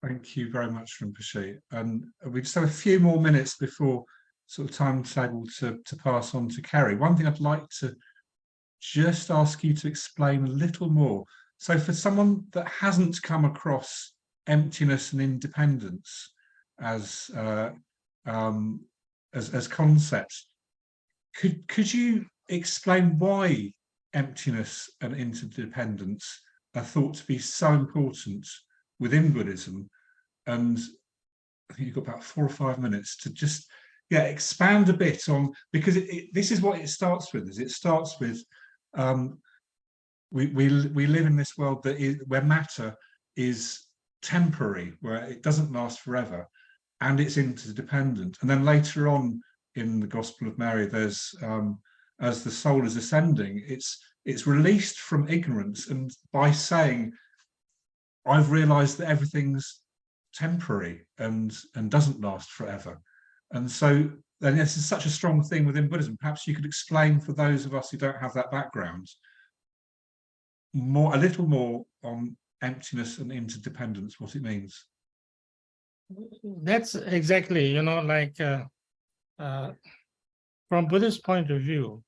Thank you very much, Rinpoche. And we just have a few more minutes before sort of timetable to pass on to Kerry. One thing I'd like to just ask you to explain a little more. So for someone that hasn't come across emptiness and independence as concepts, could you explain why emptiness and interdependence are thought to be so important within Buddhism? And I think you've got about 4 or 5 minutes to just expand a bit on, because this is what it starts with. It starts with we live in this world where matter is temporary, where it doesn't last forever, and it's interdependent. And then later on in the Gospel of Mary, there's as the soul is ascending, it's released from ignorance, and by saying, I've realized that everything's temporary and doesn't last forever. And so then this is such a strong thing within Buddhism. Perhaps you could explain for those of us who don't have that background a little more on emptiness and interdependence, what it means. That's exactly, like from Buddhist point of view,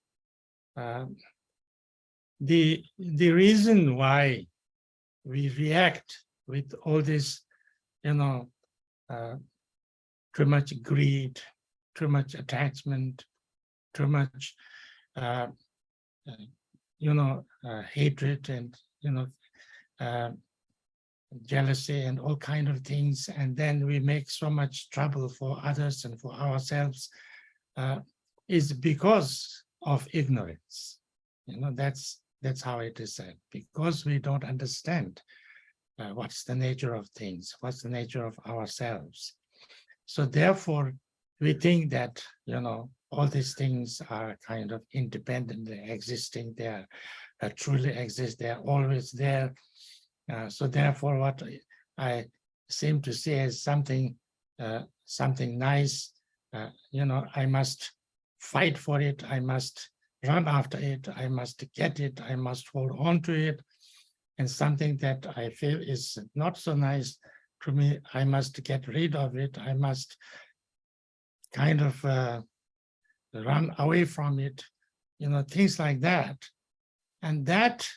the reason why we react with all this, too much greed, too much attachment, too much, hatred and, jealousy and all kind of things. And then we make so much trouble for others and for ourselves, is because of ignorance. That's how it is said, because we don't understand what's the nature of things, what's the nature of ourselves. So therefore, we think that, all these things are kind of independently existing. They are truly exist. They are always there. So therefore, what I seem to see as something nice, I must fight for it. I must run after it. I must get it. I must hold on to it. And something that I feel is not so nice to me, I must get rid of it. I must kind of run away from it, things like that. And that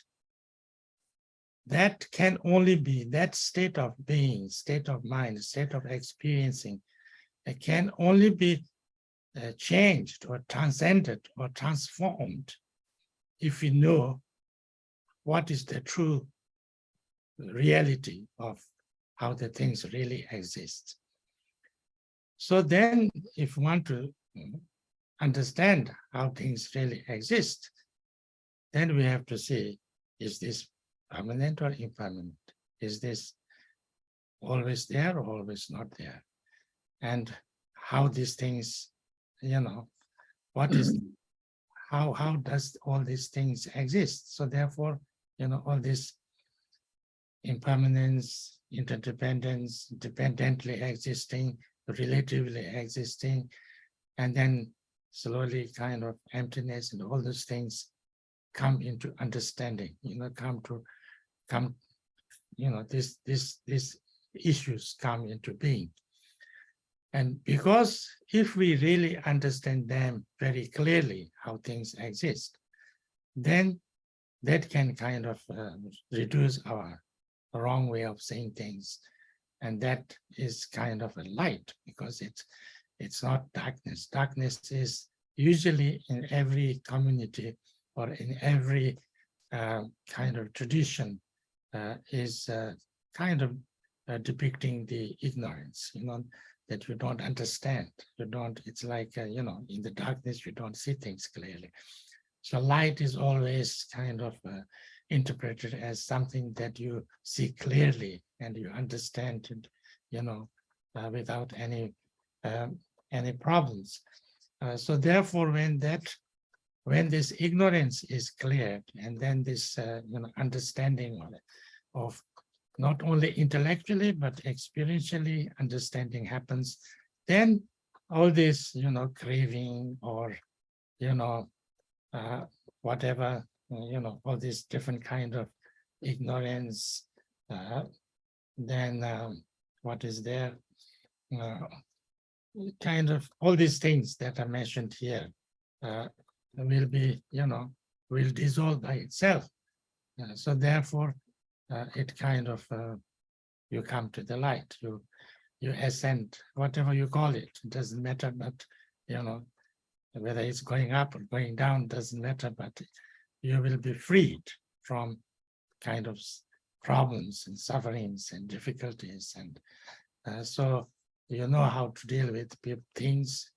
can only be, that state of being, state of mind, state of experiencing, it can only be changed or transcended or transformed if we know what is the true reality of how the things really exist. So then, if we want to understand how things really exist, then we have to see, is this permanent or impermanent? Is this always there or always not there? And how these things, what is, how does all these things exist? So therefore, all this impermanence, interdependence, dependently existing, relatively existing, and then slowly kind of emptiness and all those things come into understanding, these issues come into being. And because if we really understand them very clearly, how things exist, then that can kind of reduce our wrong way of saying things. And that is kind of a light, because it's not darkness. Darkness is usually in every community or in every kind of tradition is kind of depicting the ignorance, that you don't understand. It's like, in the darkness, you don't see things clearly. So light is always kind of interpreted as something that you see clearly and you understand it, without any problems. So therefore, when this ignorance is cleared, and then this understanding of not only intellectually but experientially understanding happens, then all this craving or whatever, all these different kind of ignorance, then what is there, kind of all these things that are mentioned here will be, will dissolve by itself. So therefore, it kind of, you come to the light, you ascend, whatever you call it, it doesn't matter, but, whether it's going up or going down, doesn't matter, but you will be freed from kind of problems and sufferings and difficulties. And so you know how to deal with things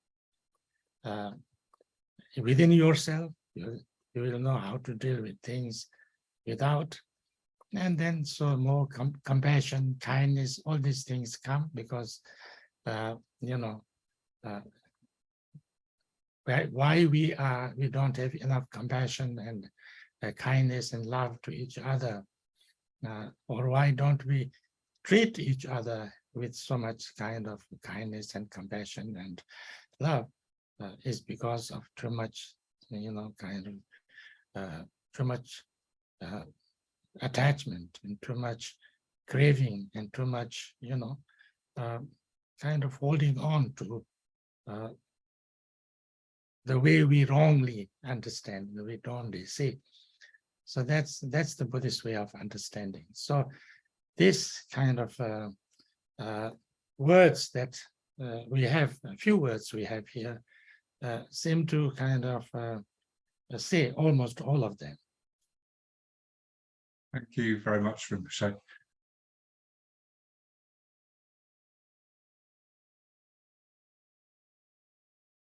within yourself. You will know how to deal with things without. And then so more compassion, kindness, all these things come because, why we don't have enough compassion and kindness and love to each other, or why don't we treat each other with so much kind of kindness and compassion and love, is because of too much, too much attachment and too much craving and too much, kind of holding on to the way we wrongly understand, the way we wrongly see. So that's the Buddhist way of understanding. So this kind of words that we have, a few words we have here, seem to kind of say almost all of them. Thank you very much, Rinpoche.